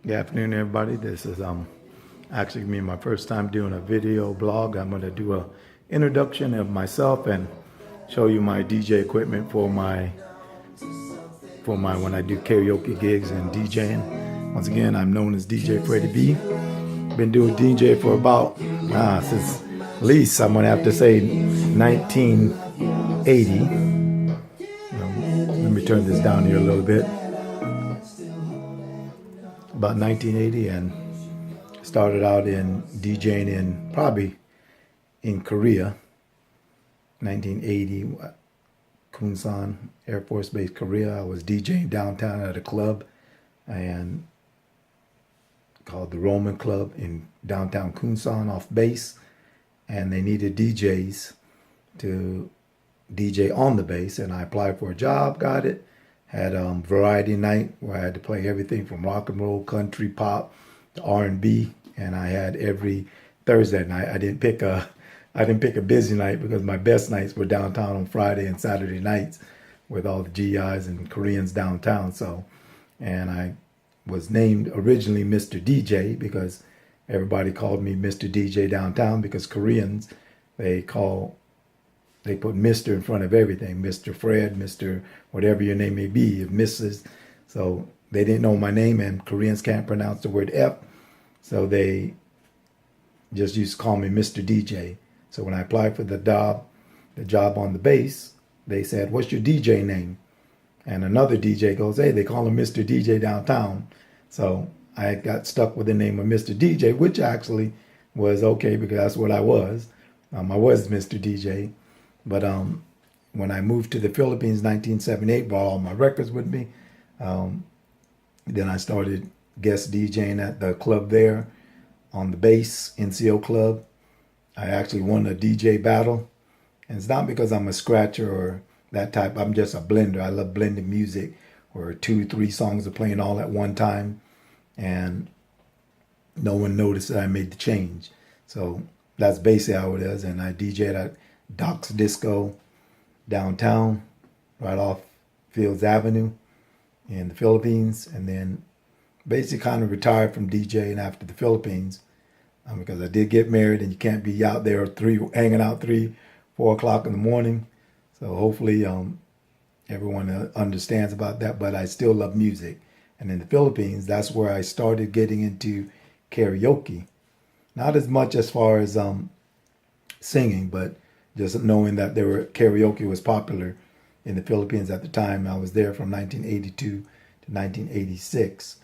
Good afternoon, everybody. This is actually me my first time doing a video blog. I'm going to do a introduction of myself and show you my DJ equipment for my when I do karaoke gigs and DJing. Once again, I'm known as DJ Freddy B. Been doing DJ for about since at least I'm going to have to say 1980. Let me turn this down here a little bit. About 1980, and started out in DJing in probably in Korea. 1980, Kunsan Air Force Base, Korea. I was DJing downtown at a club and called the Roman Club in downtown Kunsan off base, and they needed DJs to DJ on the base, and I applied for a job, got it. Had variety night where I had to play everything from rock and roll, country, pop, to R&B, and I had every Thursday night. I didn't pick a busy night because my best nights were downtown on Friday and Saturday nights with all the GIs and Koreans downtown. So, and I was named originally Mr. DJ because everybody called me Mr. DJ downtown because Koreans, they put Mr. in front of everything. Mr. Fred, Mr. whatever your name may be, Mrs. So they didn't know my name, and Koreans can't pronounce the word F. So they just used to call me Mr. DJ. So when I applied for the job on the base, they said, "What's your DJ name?" And another DJ goes, "Hey, they call him Mr. DJ downtown." So I got stuck with the name of Mr. DJ, which actually was okay because that's what I was. I was Mr. DJ. But when I moved to the Philippines in 1978, brought all my records with me. Then I started guest DJing at the club there on the base, NCO Club. I actually won a DJ battle. And it's not because I'm a scratcher or that type. I'm just a blender. I love blending music where 2-3 songs are playing all at one time. And no one noticed that I made the change. So that's basically how it is. And I DJed at Doc's Disco downtown, right off Fields Avenue in the Philippines, and then basically kind of retired from DJing after the Philippines because I did get married, and you can't be out there hanging out 3-4 o'clock in the morning. So hopefully everyone understands about that, but I still love music. And in the Philippines, that's where I started getting into karaoke. Not as much as far as singing, but just knowing that karaoke was popular in the Philippines at the time. I was there from 1982 to 1986.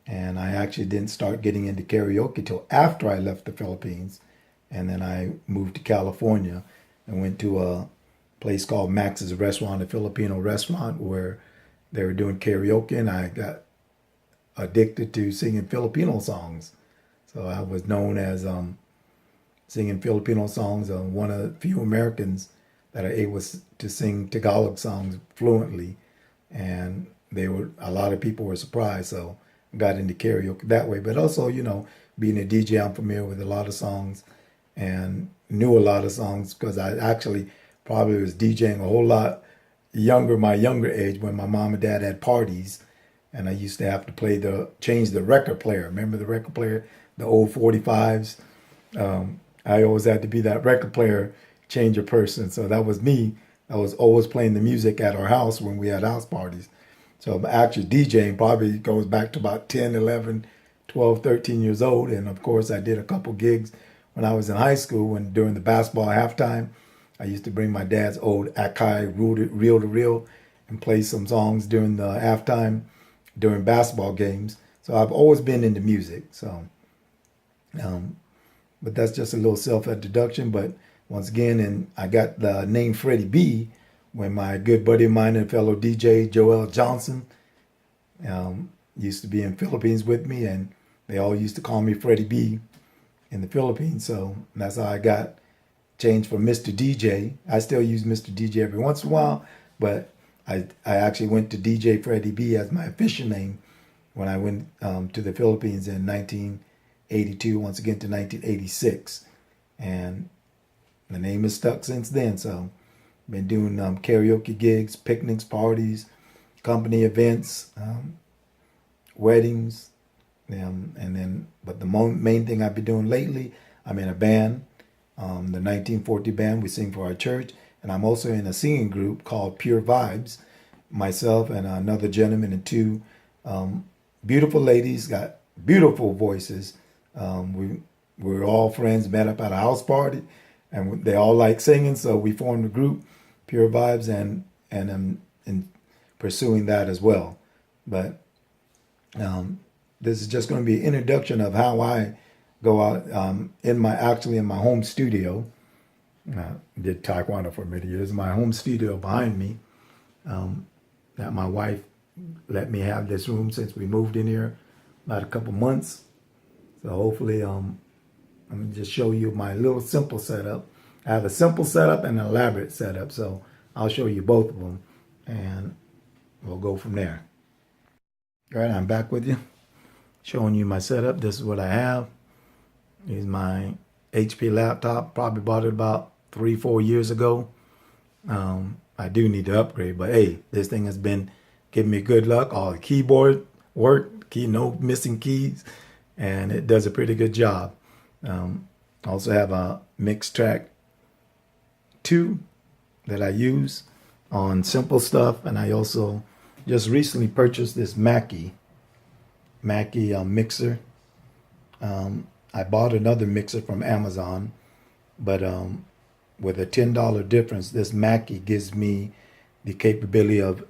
And I actually didn't start getting into karaoke till after I left the Philippines. And then I moved to California and went to a place called Max's Restaurant, a Filipino restaurant where they were doing karaoke, and I got addicted to singing Filipino songs. So I was known as singing Filipino songs. One of the few Americans that are able to sing Tagalog songs fluently, and a lot of people were surprised. So I got into karaoke that way. But also, being a DJ, I'm familiar with a lot of songs and knew a lot of songs because I actually probably was DJing a whole lot my younger age when my mom and dad had parties, and I used to have to change the record player. Remember the record player, the old 45s? I always had to be that record player changer person. So that was me. I was always playing the music at our house when we had house parties. So actually DJing probably goes back to about 10, 11, 12, 13 years old. And of course I did a couple gigs when I was in high school, and during the basketball halftime, I used to bring my dad's old Akai reel to reel and play some songs during the halftime during basketball games. So I've always been into music. So, but that's just a little self-introduction. But once again, and I got the name Freddy B when my good buddy of mine and fellow DJ, Joel Johnson, used to be in Philippines with me, and they all used to call me Freddy B in the Philippines. So that's how I got changed from Mr. DJ. I still use Mr. DJ every once in a while, but I actually went to DJ Freddy B as my official name when I went to the Philippines in 1982, once again to 1986. And the name has stuck since then. So been doing karaoke gigs, picnics, parties, company events, weddings, And then, but the main thing I've been doing lately, I'm in a band, the 1940 band. We sing for our church, and I'm also in a singing group called Pure Vibes. Myself and another gentleman and two beautiful ladies, got beautiful voices. We were all friends, met up at a house party, and they all like singing, so we formed a group, Pure Vibes, and in pursuing that as well. But this is just going to be an introduction of how I go out in my home studio. Did taekwondo for many years. My home studio behind me. That my wife let me have this room since we moved in here about a couple months. So hopefully, I'm gonna just show you my little simple setup. I have a simple setup and an elaborate setup, so I'll show you both of them, and we'll go from there. All right, I'm back with you, showing you my setup. This is what I have. This is my HP laptop. Probably bought it about 3-4 years ago. I do need to upgrade, but hey, this thing has been giving me good luck. All the keyboard work, no missing keys, and it does a pretty good job. Also have a mix track 2 that I use on simple stuff, and I also just recently purchased this Mackie mixer. I bought another mixer from Amazon, but with a $10 difference, this Mackie gives me the capability of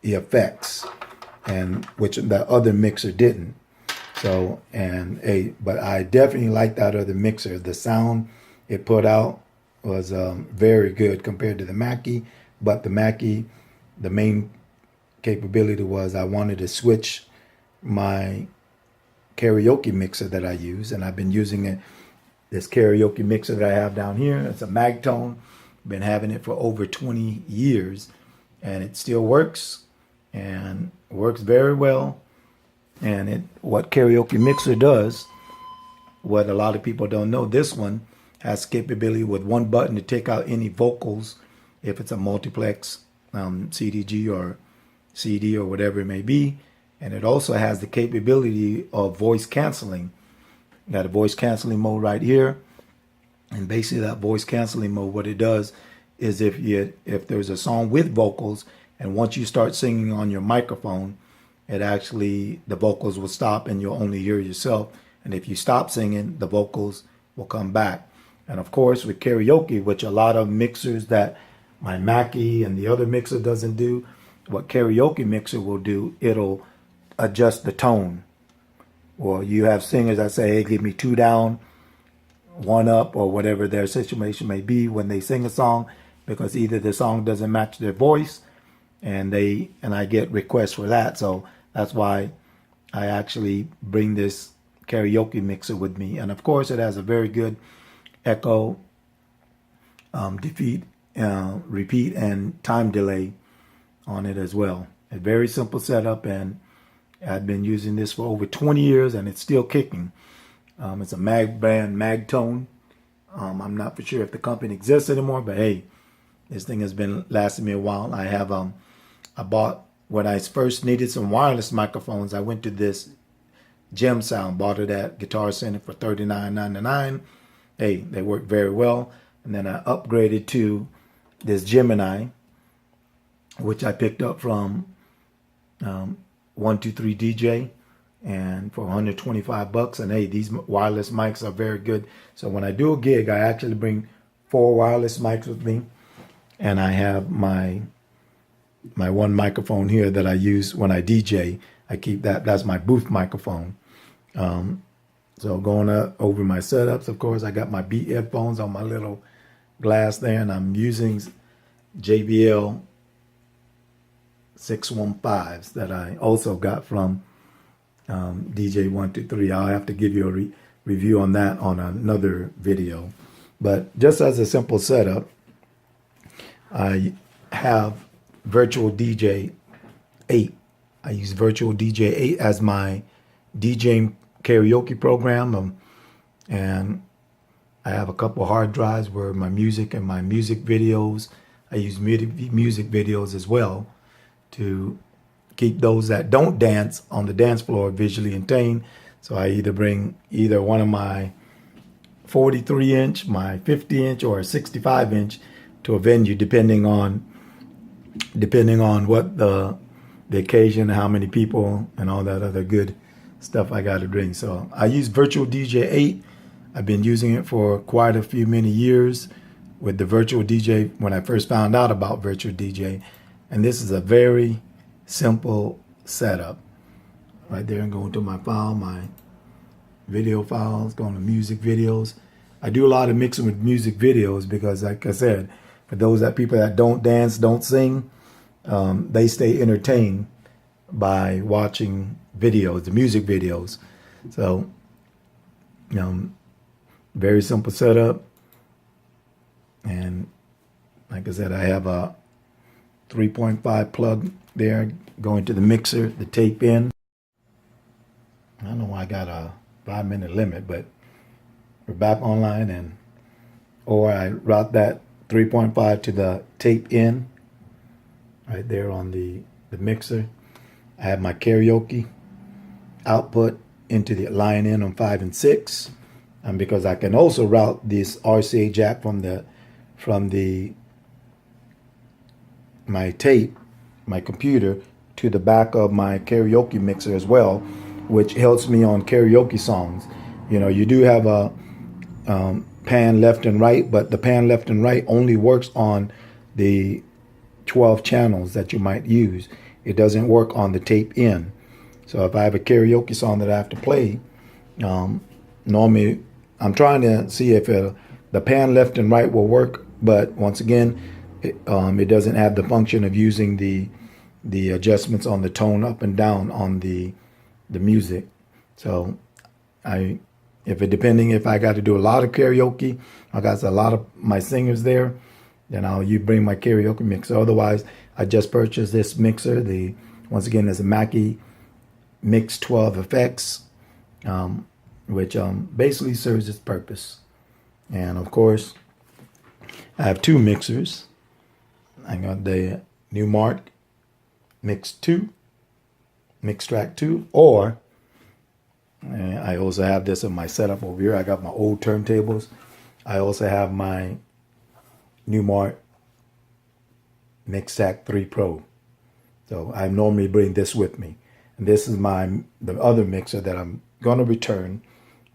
the effects, and which the other mixer didn't. So, but I definitely like that other mixer. The sound it put out was very good compared to the Mackie. But the Mackie, the main capability was I wanted to switch my karaoke mixer that I use, and I've been using it. This karaoke mixer that I have down here, it's a Magtone. Been having it for over 20 years, and it still works, and works very well. And what karaoke mixer does, what a lot of people don't know, this one has capability with one button to take out any vocals, if it's a multiplex CDG or CD or whatever it may be. And it also has the capability of voice canceling. Got a voice canceling mode right here, and basically that voice canceling mode, what it does is if there's a song with vocals, and once you start singing on your microphone, the vocals will stop and you'll only hear yourself. And if you stop singing, the vocals will come back. And of course, with karaoke, which a lot of mixers that my Mackie and the other mixer doesn't do, what karaoke mixer will do, it'll adjust the tone. Well, you have singers that say, hey, give me 2 down, 1 up, or whatever their situation may be when they sing a song, because either the song doesn't match their voice, and I get requests for that. So that's why I actually bring this karaoke mixer with me. And of course, it has a very good echo, repeat, and time delay on it as well. A very simple setup, and I've been using this for over 20 years, and it's still kicking. It's a brand Magtone. I'm not for sure if the company exists anymore, but hey, this thing has been lasting me a while. I bought, when I first needed some wireless microphones, I went to this Gem Sound, bought it at Guitar Center for $39.99. Hey, they work very well. And then I upgraded to this Gemini, which I picked up from 123 DJ, and for $125. And hey, these wireless mics are very good. So when I do a gig, I actually bring 4 wireless mics with me, and I have my one microphone here that I use when I DJ. I keep that's my booth microphone. So going over my setups, of course, I got my Beat headphones on my little glass there, and I'm using JBL 615s that I also got from DJ 123. I'll have to give you a review on that on another video. But just as a simple setup, I have Virtual DJ 8. I use Virtual DJ 8 as my DJing karaoke program, and I have a couple hard drives where my music and my music videos, I use music videos as well to keep those that don't dance on the dance floor visually entertained. So I either bring either one of my 43 inch, my 50 inch, or a 65 inch to a venue, depending on what the occasion, how many people, and all that other good stuff I got to bring. So I use Virtual DJ 8. I've been using it for quite a few many years with the Virtual DJ when I first found out about Virtual DJ. And this is a very simple setup. Right there, and go into my file, my video files, go into music videos. I do a lot of mixing with music videos because, like I said, for those people that don't dance, don't sing, they stay entertained by watching videos, the music videos. So, very simple setup. And like I said, I have a 3.5 plug there going to the mixer, the tape in. I don't know why I got a 5-minute limit, but we're back online, or I route that 3.5 to the tape in right there on the mixer. I have my karaoke output into the line in on 5 and 6, and because I can also route this RCA jack from my tape, my computer, to the back of my karaoke mixer as well, which helps me on karaoke songs. You do have a pan left and right, but the pan left and right only works on the 12 channels that you might use. It doesn't work on the tape in. So if I have a karaoke song that I have to play, normally I'm trying to see if the pan left and right will work, but once again, it doesn't have the function of using the adjustments on the tone up and down on the music. So if I got to do a lot of karaoke, I got a lot of my singers there, then you bring my karaoke mixer. Otherwise, I just purchased this mixer. Once again, it's a Mackie Mix 12 Effects, which basically serves its purpose. And of course, I have two mixers. I got the Newmark Mix 2, Mix Track 2, or I also have this in my setup over here. I got my old turntables. I also have my Newmark Mix Track 3 Pro. So I normally bring this with me. And this is the other mixer that I'm going to return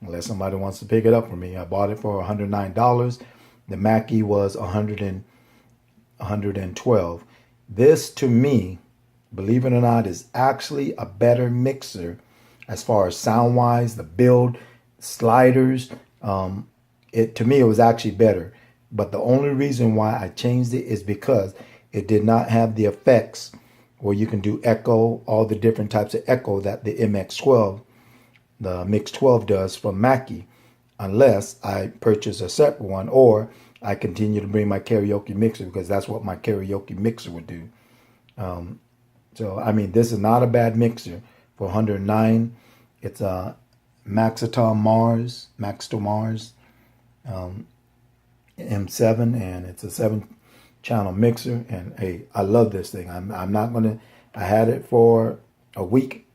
unless somebody wants to pick it up for me. I bought it for $109. The Mackie was $112. This, to me, believe it or not, is actually a better mixer as far as sound wise, the build, sliders. To me, it was actually better. But the only reason why I changed it is because it did not have the effects where you can do echo, all the different types of echo that the MX12, the Mix 12 does from Mackie, unless I purchase a separate one or I continue to bring my karaoke mixer, because that's what my karaoke mixer would do. So, I mean, this is not a bad mixer for $109. It's a Maxiton Mars M7, and it's a 7-channel mixer. And hey, I love this thing. I had it for a week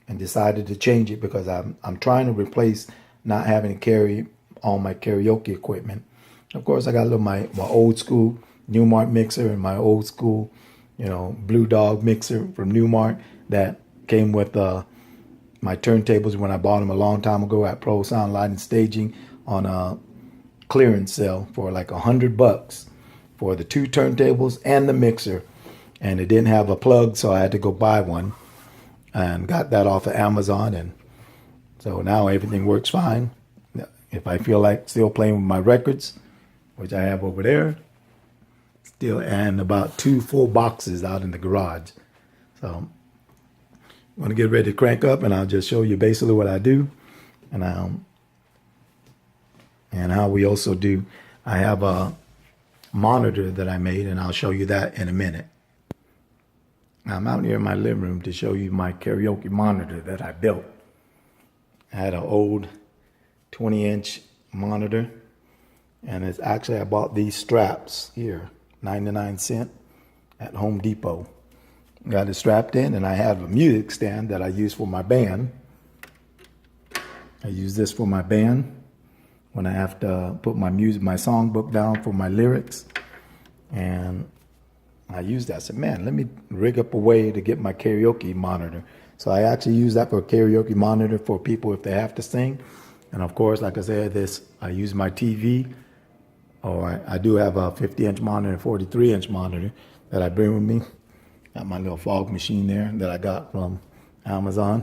and decided to change it because I'm trying to replace not having to carry all my karaoke equipment. Of course, I got my old school Newmark mixer and my old school, Blue Dog mixer from Newmark that came with my turntables when I bought them a long time ago at Pro Sound Lighting Staging on a clearance sale for like $100 for the 2 turntables and the mixer. And it didn't have a plug, so I had to go buy one and got that off of Amazon. And so now everything works fine. If I feel like still playing with my records, which I have over there, still, and about 2 full boxes out in the garage. So I'm going to get ready to crank up, and I'll just show you basically what I do and how we also do. I have a monitor that I made, and I'll show you that in a minute. I'm out here in my living room to show you my karaoke monitor that I built. I had an old 20-inch monitor, and it's actually, I bought these straps here, 99 cents at Home Depot. Got it strapped in, and I have a music stand that I use for my band. I use this for my band when I have to put my songbook down for my lyrics. And I used that. I said, man, let me rig up a way to get my karaoke monitor. So I actually use that for a karaoke monitor for people if they have to sing. And of course, like I said, I use my TV, or I do have a 50-inch monitor, 43-inch monitor that I bring with me. Got my little fog machine there that I got from Amazon,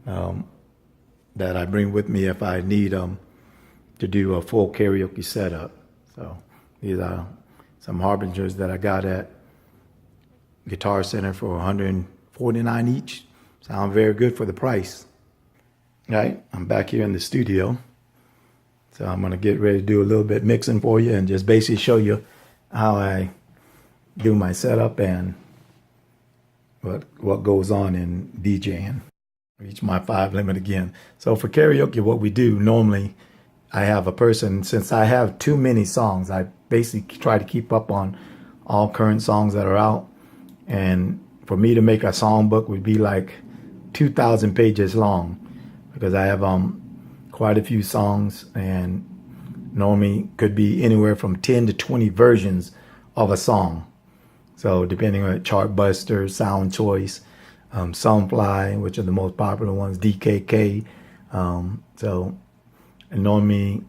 that I bring with me if I need to do a full karaoke setup. So these are some Harbingers that I got at Guitar Center for $149 each. Sound very good for the price. All right, I'm back here in the studio. So I'm gonna get ready to do a little bit mixing for you and just basically show you how I do my setup and what goes on in DJing. Reach my 5 limit again. So for karaoke, what we do normally, I have a person, since I have too many songs, I basically try to keep up on all current songs that are out. And for me to make a songbook would be like 2,000 pages long, because I have quite a few songs, and normally could be anywhere from 10 to 20 versions of a song. So depending on Chartbuster, Sound Choice, Sunfly, which are the most popular ones, DKK. And normally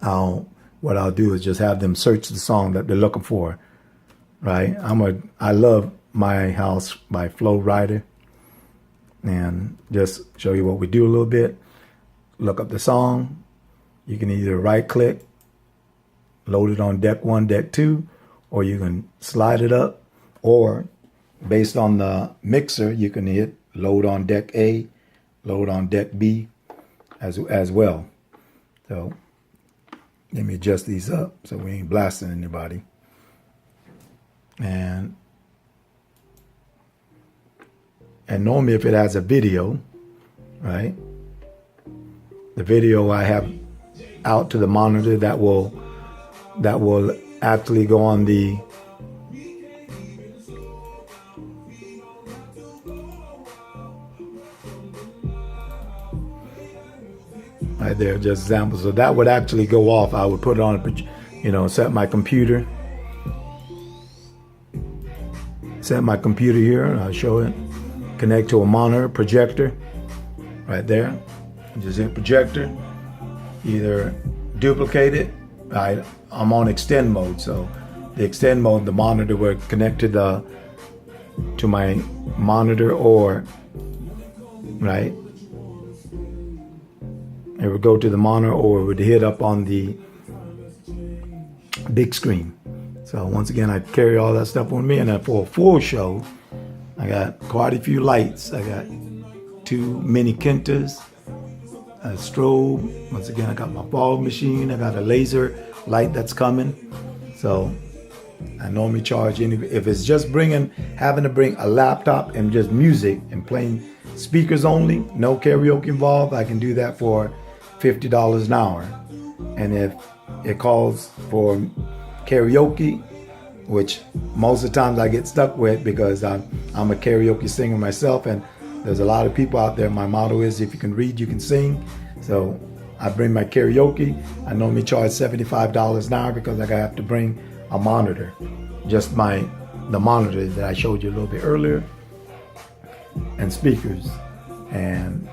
what I'll do is just have them search the song that they're looking for, right? I love My House by Flo Rida. And just show you what we do a little bit. Look up the song. You can either right click, load it on deck 1, deck 2, or you can slide it up, or based on the mixer, you can hit load on deck A, load on deck B as well. So let me adjust these up so we ain't blasting anybody. And normally if it has a video, right, the video I have out to the monitor that will actually go on the right there, just examples. So that would actually go off. I would put it on, set my computer here, and I'll show it. Connect to a monitor, projector, right there. Just hit projector, either duplicate it. I'm on extend mode, so the extend mode, the monitor will connect to my monitor, or right, it would go to the monitor, or it would hit up on the big screen. So once again, I carry all that stuff with me, and then for a full show, I got quite a few lights. I got 2 mini Kentas, a strobe. Once again, I got my fog machine. I got a laser light that's coming. So I normally charge if it's just having to bring a laptop and just music and playing speakers only, no karaoke involved, I can do that for $50 an hour. And if it calls for karaoke, which most of the times I get stuck with because I'm a karaoke singer myself, and there's a lot of people out there. My motto is, if you can read, you can sing. So I bring my karaoke. I normally charge $75 an hour because I have to bring a monitor, just the monitor that I showed you a little bit earlier, and speakers. And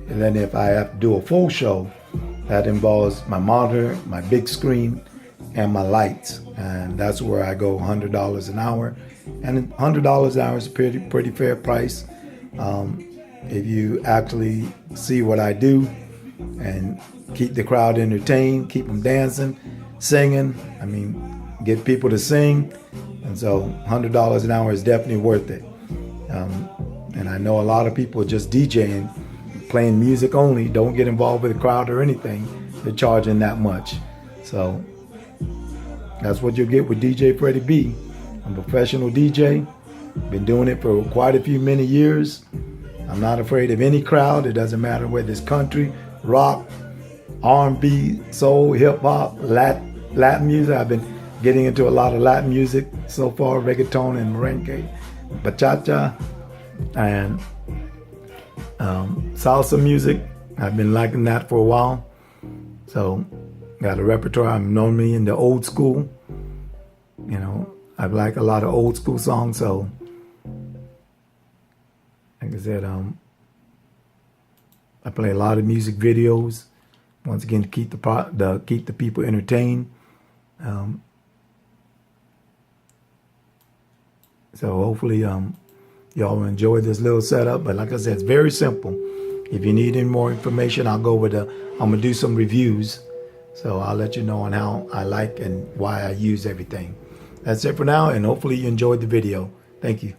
then if I have to do a full show, that involves my monitor, my big screen, and my lights, and that's where I go $100 an hour. And $100 an hour is a pretty fair price. If you actually see what I do and keep the crowd entertained, keep them dancing, singing, get people to sing. And so $100 an hour is definitely worth it. And I know a lot of people just DJing, playing music only, don't get involved with the crowd or anything. They're charging that much. So that's what you'll get with DJ Freddy B. I'm a professional DJ. Been doing it for many years. I'm not afraid of any crowd. It doesn't matter whether it's country, rock, R&B, soul, hip hop, Latin music. I've been getting into a lot of Latin music so far, reggaeton and merengue, bachata, and salsa music. I've been liking that for a while. So got a repertoire. I'm normally in the old school. You know, I like a lot of old school songs. So like I said, I play a lot of music videos. Once again, to keep keep the people entertained. So hopefully y'all will enjoy this little setup. But like I said, it's very simple. If you need any more information, I'll go with I'm gonna do some reviews. So I'll let you know on how I like and why I use everything. That's it for now, and hopefully you enjoyed the video. Thank you.